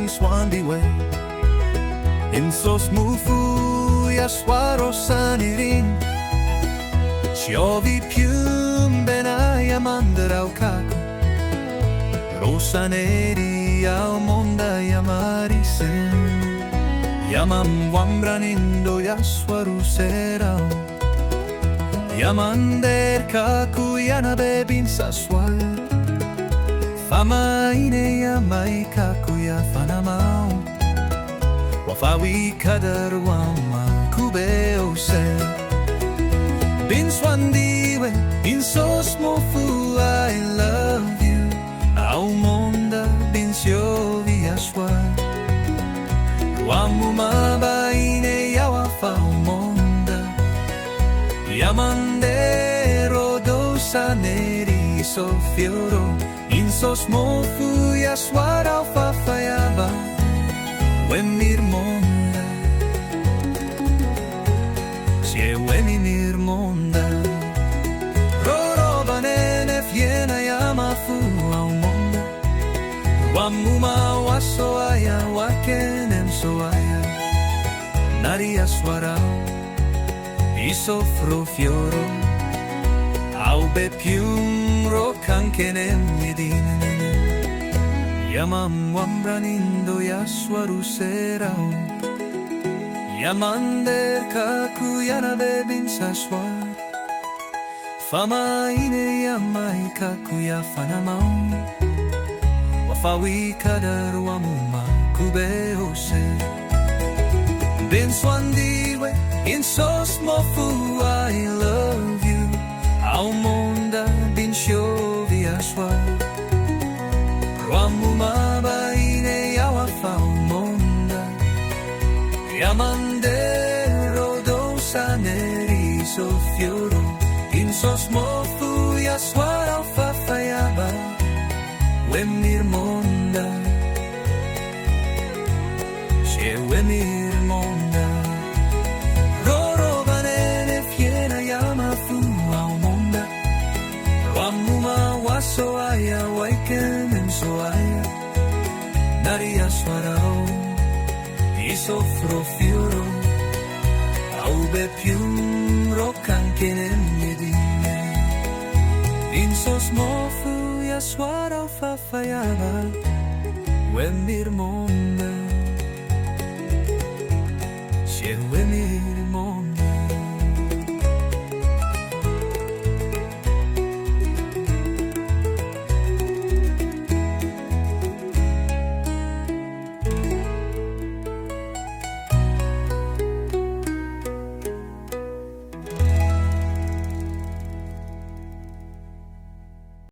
Swandiwe Insos Mofu ya swaro sanirin Ciovi piumbe na yamandrau kaku Rosa neri au monda yamarisen Yamam wambranindo ya swaru serao Yamander kaku yanabe bin saswal Fama ine ya mai kaku ya fanamau Wafawi kadar wama kube ose Bin Swandiwe, Insos Mofu, I love you Au monda bin siovi aswar Wamu maba ine ya wafa monda Yamandero dosa neri sofioro Insos Mofu ya swara fafayaba Wemir monda Sie wemir monda Roroba nene fiena ya mafu au monda Wamuma wasoaya wakenem soaya Naria swarao Isofro fioro Au bepium rokankenem yedinen Yamam wambranindo ya swaru serao Yamander kaku yanabe bin saswar Fama ine yamai kaku ya fanamau Wafawi kadar wamuma kube ose Bin Swandiwe Insos Mofu I love you Au monda bin siovi aswar Wamu maba ine ya wafa monda Yamandero dosa neri sofioro Insos Mofu ya swara fafayaba Wemir monda She wemir monda Roro banene fiena yamafu au monda Wamuma wasoaya waikenem soaya Naria swarao Isofro fioro Au bepium rokankenem yedine Insos Mofu ya swara fafayaba Wemir monda